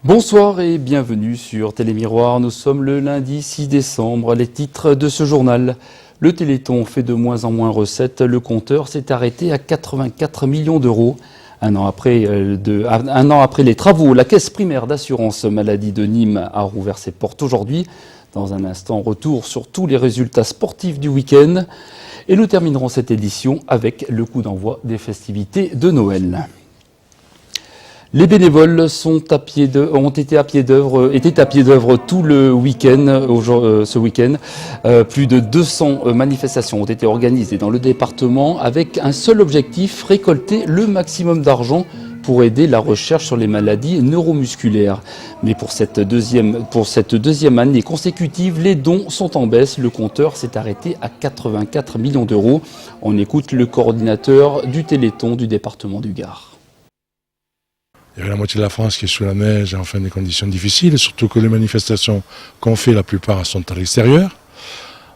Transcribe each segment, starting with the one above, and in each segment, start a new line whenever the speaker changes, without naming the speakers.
Bonsoir et bienvenue sur Télémiroir. Nous sommes le lundi 6 décembre. Les titres de ce journal. Le Téléthon fait de moins en moins recettes. Le compteur s'est arrêté à 84 millions d'euros. Un an après les travaux, la caisse primaire d'assurance maladie de Nîmes a rouvert ses portes aujourd'hui. Dans un instant, retour sur tous les résultats sportifs du week-end. Et nous terminerons cette édition avec le coup d'envoi des festivités de Noël. Les bénévoles étaient à pied d'œuvre tout le week-end. Ce week-end, plus de 200 manifestations ont été organisées dans le département avec un seul objectif, récolter le maximum d'argent pour aider la recherche sur les maladies neuromusculaires. Mais pour cette deuxième année consécutive, les dons sont en baisse. Le compteur s'est arrêté à 84 millions d'euros. On écoute le coordinateur du Téléthon du département du Gard.
Il y avait la moitié de la France qui est sous la neige et enfin des conditions difficiles, surtout que les manifestations qu'on fait, la plupart sont à l'extérieur.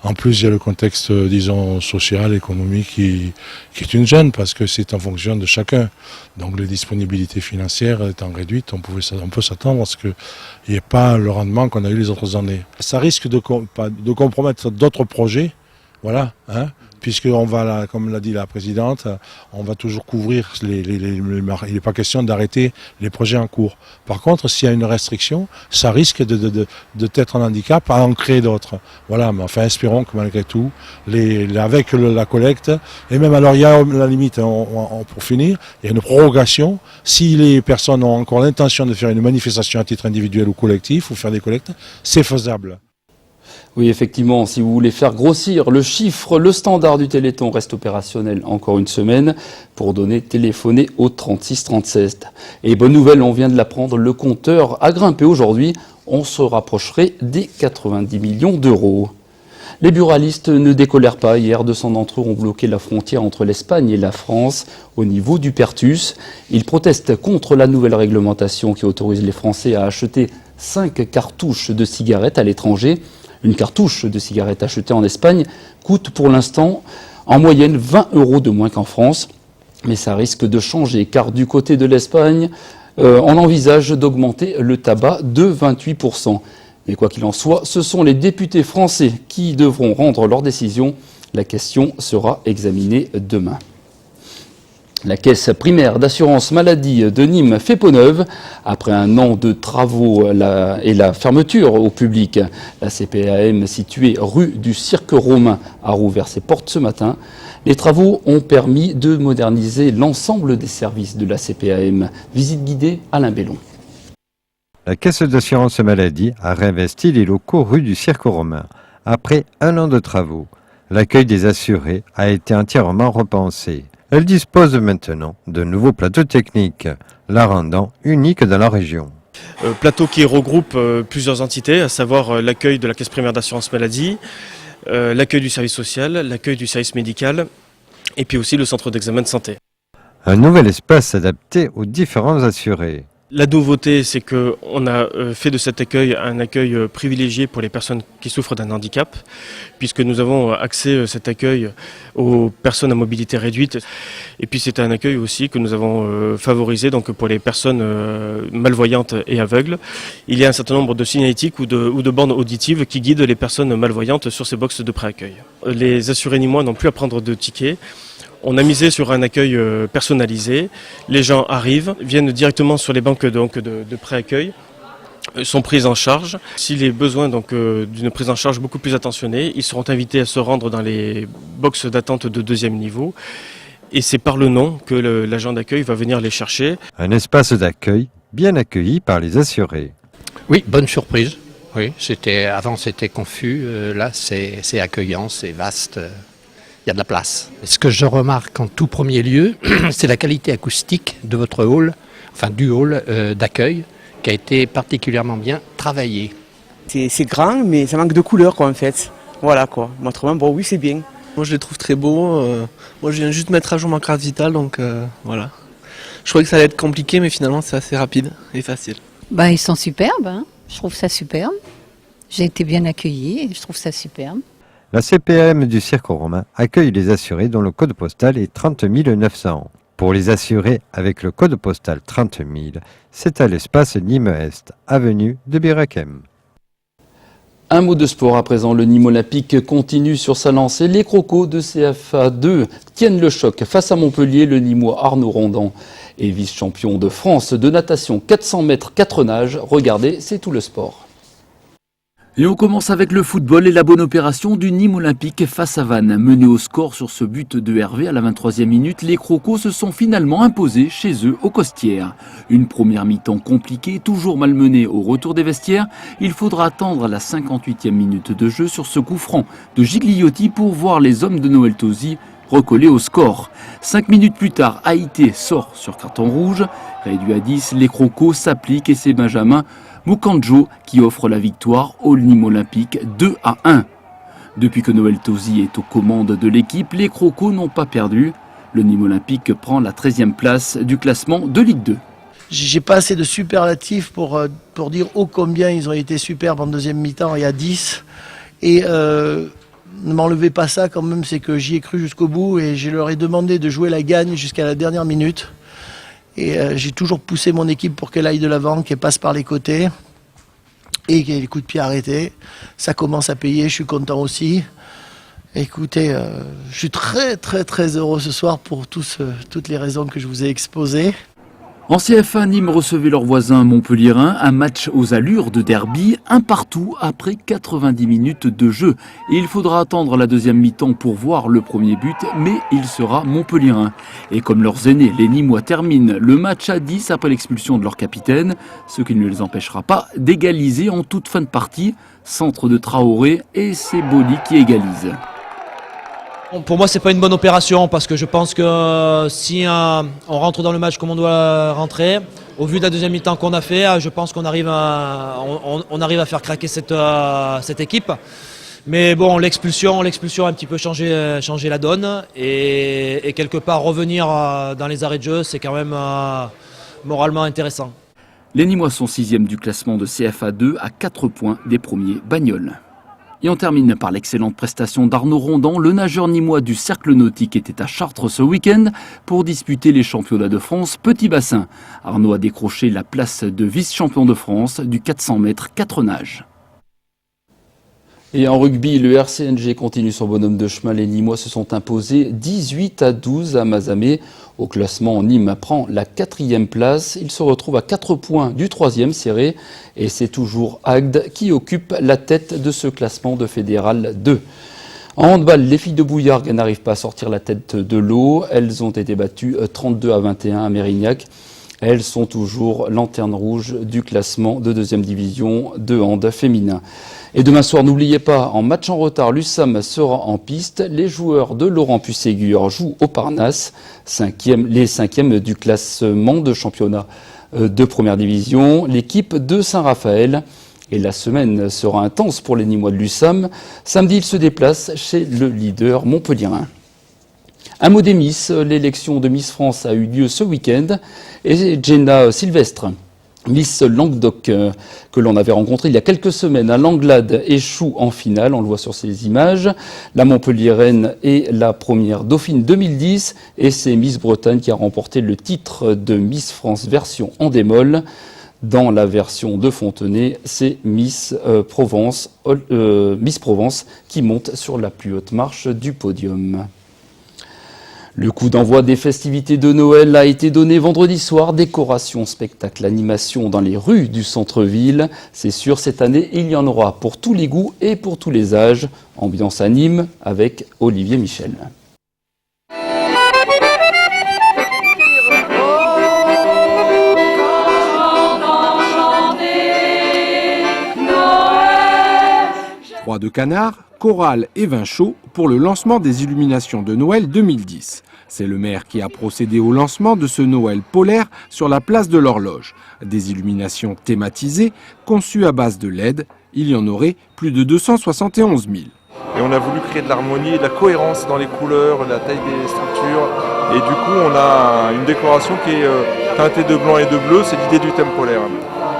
En plus, il y a le contexte, disons, social, économique qui est une gêne parce que c'est en fonction de chacun. Donc les disponibilités financières étant réduites, on peut s'attendre à ce qu'il n'y ait pas le rendement qu'on a eu les autres années. Ça risque de compromettre d'autres projets, voilà, puisqu'on va, comme l'a dit la présidente, on va toujours couvrir il n'est pas question d'arrêter les projets en cours. Par contre, s'il y a une restriction, ça risque d'être un handicap à en créer d'autres. Voilà, mais enfin, espérons que malgré tout, avec la collecte, et même alors il y a la limite, pour finir, il y a une prorogation. Si les personnes ont encore l'intention de faire une manifestation à titre individuel ou collectif, ou faire des collectes, c'est faisable.
Oui, effectivement, si vous voulez faire grossir le chiffre, le standard du Téléthon reste opérationnel encore une semaine. Pour donner, téléphonez au 36 37. Et bonne nouvelle, on vient de l'apprendre, le compteur a grimpé aujourd'hui. On se rapprocherait des 90 millions d'euros. Les buralistes ne décolèrent pas. Hier, 200 d'entre eux ont bloqué la frontière entre l'Espagne et la France au niveau du Pertus. Ils protestent contre la nouvelle réglementation qui autorise les Français à acheter 5 cartouches de cigarettes à l'étranger. Une cartouche de cigarette achetée en Espagne coûte pour l'instant en moyenne 20 € de moins qu'en France. Mais ça risque de changer car du côté de l'Espagne, on envisage d'augmenter le tabac de 28%. Mais quoi qu'il en soit, ce sont les députés français qui devront rendre leur décision. La question sera examinée demain. La caisse primaire d'assurance maladie de Nîmes fait peau neuve. Après un an de travaux et la fermeture au public, la CPAM située rue du Cirque Romain a rouvert ses portes ce matin. Les travaux ont permis de moderniser l'ensemble des services de la CPAM. Visite guidée Alain Bellon.
La caisse d'assurance maladie a réinvesti les locaux rue du Cirque Romain. Après un an de travaux, l'accueil des assurés a été entièrement repensé. Elle dispose maintenant de nouveaux plateaux techniques, la rendant unique dans la région.
Plateau qui regroupe plusieurs entités, à savoir l'accueil de la caisse primaire d'assurance maladie, l'accueil du service social, l'accueil du service médical et puis aussi le centre d'examen de santé.
Un nouvel espace adapté aux différents assurés.
La nouveauté, c'est qu'on a fait de cet accueil un accueil privilégié pour les personnes qui souffrent d'un handicap, puisque nous avons axé cet accueil aux personnes à mobilité réduite. Et puis c'est un accueil aussi que nous avons favorisé donc pour les personnes malvoyantes et aveugles. Il y a un certain nombre de signalétiques ou de bornes auditives qui guident les personnes malvoyantes sur ces boxes de préaccueil. Les assurés nîmois n'ont plus à prendre de tickets. On a misé sur un accueil personnalisé. Les gens arrivent, viennent directement sur les banques de préaccueil, sont pris en charge. S'il est besoin d'une prise en charge beaucoup plus attentionnée, ils seront invités à se rendre dans les boxes d'attente de deuxième niveau. Et c'est par le nom que l'agent d'accueil va venir les chercher.
Un espace d'accueil bien accueilli par les assurés.
Oui, bonne surprise. Oui, avant c'était confus, là c'est accueillant, c'est vaste. Il y a de la place. Ce que je remarque en tout premier lieu, c'est la qualité acoustique de votre hall, enfin du hall d'accueil, qui a été particulièrement bien travaillé.
C'est grand, mais ça manque de couleur, quoi, en fait. Voilà, quoi. Mais autrement, bon, oui, c'est bien.
Moi, je les trouve très beaux. Moi, je viens juste mettre à jour ma carte vitale, donc voilà. Je croyais que ça allait être compliqué, mais finalement, c'est assez rapide et facile.
Ils sont superbes, hein. Je trouve ça superbe. J'ai été bien accueillie et je trouve ça superbe.
La CPAM du Cirque Romain accueille les assurés dont le code postal est 30 900. Pour les assurer, avec le code postal 30 000, c'est à l'espace Nîmes-Est, avenue de Birakem.
Un mot de sport à présent, le Nîmes Olympique continue sur sa lancée. Les Crocos de CFA 2 tiennent le choc face à Montpellier. Le Nîmois Arnaud Rondan est vice-champion de France de natation 400 mètres 4 nages. Regardez, c'est tout le sport. Et on commence avec le football et la bonne opération du Nîmes Olympique face à Vannes. Mené au score sur ce but de Hervé à la 23e minute, les Crocos se sont finalement imposés chez eux au Costières. Une première mi-temps compliquée, toujours malmenée au retour des vestiaires. Il faudra attendre la 58e minute de jeu sur ce coup franc de Gigliotti pour voir les hommes de Noël Tosi recoller au score. 5 minutes plus tard, Haïté sort sur carton rouge. Réduit à 10, les Crocos s'appliquent et c'est Benjamin Mukanjo qui offre la victoire au Nîmes Olympique 2-1. Depuis que Noël Tosi est aux commandes de l'équipe, les Crocos n'ont pas perdu. Le Nîmes Olympique prend la 13e place du classement de Ligue 2.
J'ai pas assez de superlatifs pour dire ô combien ils ont été superbes en deuxième mi-temps et à 10. Et ne m'enlevez pas ça quand même, c'est que j'y ai cru jusqu'au bout et je leur ai demandé de jouer la gagne jusqu'à la dernière minute. Et j'ai toujours poussé mon équipe pour qu'elle aille de l'avant, qu'elle passe par les côtés et qu'il y ait les coups de pied arrêtés. Ça commence à payer, je suis content aussi. Écoutez, je suis très heureux ce soir pour toutes les raisons que je vous ai exposées.
En CFA, Nîmes recevait leurs voisins montpelliérains, un match aux allures de derby, un partout après 90 minutes de jeu. Et il faudra attendre la deuxième mi-temps pour voir le premier but, mais il sera montpelliérain. Et comme leurs aînés, les Nîmois terminent le match à 10 après l'expulsion de leur capitaine, ce qui ne les empêchera pas d'égaliser en toute fin de partie. Centre de Traoré et c'est Boli qui égalise.
Pour moi, c'est pas une bonne opération parce que je pense que si on rentre dans le match comme on doit rentrer, au vu de la deuxième mi-temps qu'on a fait, je pense qu'on arrive on arrive à faire craquer cette équipe. Mais bon, l'expulsion a un petit peu changé la donne et quelque part revenir dans les arrêts de jeu, c'est quand même moralement intéressant.
Les Nîmois sont 6e du classement de CFA 2 à 4 points des premiers Bagnols. Et on termine par l'excellente prestation d'Arnaud Rondan. Le nageur nîmois du Cercle Nautique était à Chartres ce week-end pour disputer les championnats de France petit bassin. Arnaud a décroché la place de vice-champion de France du 400 mètres 4 nages. Et en rugby, le RCNG continue son bonhomme de chemin. Les Nîmois se sont imposés 18-12 à Mazamet. Au classement, Nîmes prend la 4e place. Il se retrouve à 4 points du 3e serré. Et c'est toujours Agde qui occupe la tête de ce classement de Fédéral 2. En handball, les filles de Bouillargues n'arrivent pas à sortir la tête de l'eau. Elles ont été battues 32-21 à Mérignac. Elles sont toujours lanterne rouge du classement de 2e division de hand féminin. Et demain soir, n'oubliez pas, en match en retard, l'USAM sera en piste. Les joueurs de Laurent Pusségur jouent au Parnasse, les 5e du classement de championnat de première division. L'équipe de Saint-Raphaël. Et la semaine sera intense pour les Nîmois de l'USAM. Samedi, ils se déplacent chez le leader montpelliérain. Un mot des Miss, l'élection de Miss France a eu lieu ce week-end et Jenna Sylvestre, Miss Languedoc, que l'on avait rencontrée il y a quelques semaines à Langlade, échoue en finale, on le voit sur ces images. La Montpelliéraine est la première dauphine 2010 et c'est Miss Bretagne qui a remporté le titre de Miss France version en démol. Dans la version de Fontenay, c'est Miss Provence qui monte sur la plus haute marche du podium. Le coup d'envoi des festivités de Noël a été donné vendredi soir. Décoration, spectacle, animation dans les rues du centre-ville. C'est sûr, cette année, il y en aura pour tous les goûts et pour tous les âges. Ambiance à Nîmes avec Olivier Michel.
Croix de canard, chorale et vin chaud pour le lancement des illuminations de Noël 2010. C'est le maire qui a procédé au lancement de ce Noël polaire sur la place de l'Horloge. Des illuminations thématisées, conçues à base de LED. Il y en aurait plus de 271 000.
Et on a voulu créer de l'harmonie et de la cohérence dans les couleurs, la taille des structures. Et du coup, on a une décoration qui est teintée de blanc et de bleu. C'est l'idée du thème polaire.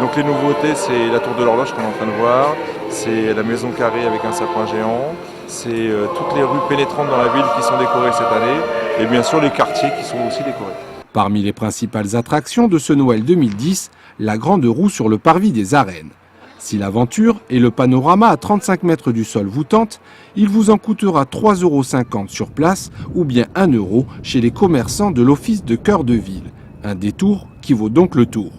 Donc les nouveautés, c'est la tour de l'horloge qu'on est en train de voir. C'est la maison carrée avec un sapin géant. C'est toutes les rues pénétrantes dans la ville qui sont décorées cette année. et bien sûr les quartiers qui sont aussi décorés.
Parmi les principales attractions de ce Noël 2010, la grande roue sur le parvis des arènes. Si l'aventure et le panorama à 35 mètres du sol vous tentent, il vous en coûtera 3,50 € sur place ou bien 1 € chez les commerçants de l'office de cœur de ville. Un détour qui vaut donc le tour.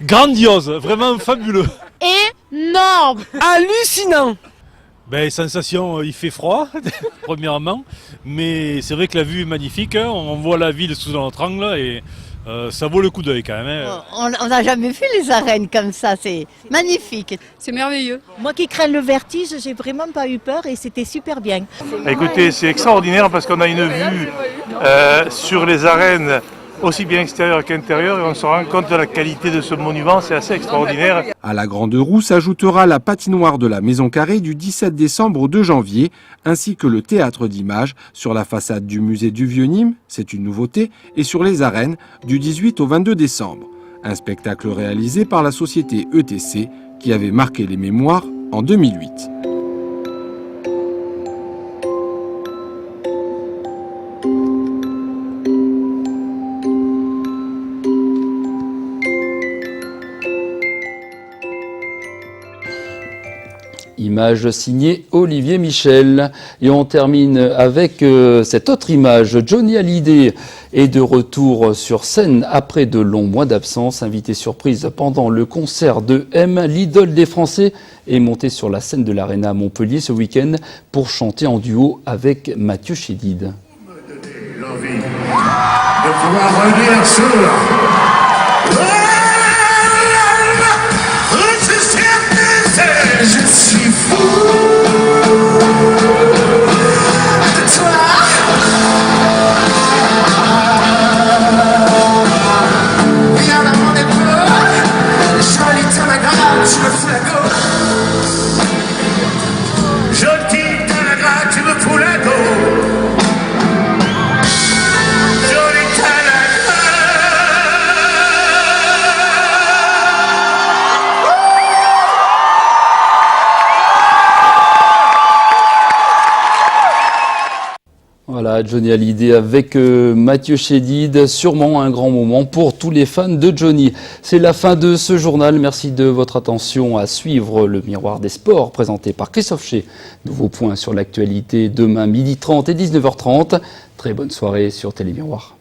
Grandiose, vraiment fabuleux.
Énorme, hallucinant.
Sensation, il fait froid, premièrement, mais c'est vrai que la vue est magnifique, hein. On voit la ville sous notre angle et ça vaut le coup d'œil quand même. Hein.
On n'a jamais vu les arènes comme ça, c'est magnifique.
C'est merveilleux.
Moi qui crains le vertige, j'ai vraiment pas eu peur et c'était super bien.
Écoutez, c'est extraordinaire parce qu'on a une vue sur les arènes aussi bien extérieure qu'intérieure et on se rend compte de la qualité de ce monument, c'est assez extraordinaire.
À la grande roue s'ajoutera la patinoire de la Maison Carrée du 17 décembre au 2 janvier, ainsi que le théâtre d'images sur la façade du musée du Vieux-Nîmes, c'est une nouveauté, et sur les arènes du 18 au 22 décembre. Un spectacle réalisé par la société ETC qui avait marqué les mémoires en 2008.
Image signée Olivier Michel. Et on termine avec cette autre image. Johnny Hallyday est de retour sur scène après de longs mois d'absence. Invité surprise pendant le concert de M, l'idole des Français est monté sur la scène de l'Arena à Montpellier ce week-end pour chanter en duo avec Mathieu Chédid.
L'envie de pouvoir revenir sur je suis fou de toi. Viens dans mon épaule, jolie dans la grave, tu me fous la go. Jolie dans la grave, tu me fous la go.
Voilà, Johnny Hallyday avec Mathieu Chédid, sûrement un grand moment pour tous les fans de Johnny. C'est la fin de ce journal, merci de votre attention. À suivre le Miroir des Sports présenté par Christophe Ché. Nouveau point sur l'actualité demain 12h30 et 19h30. Très bonne soirée sur Télémiroir.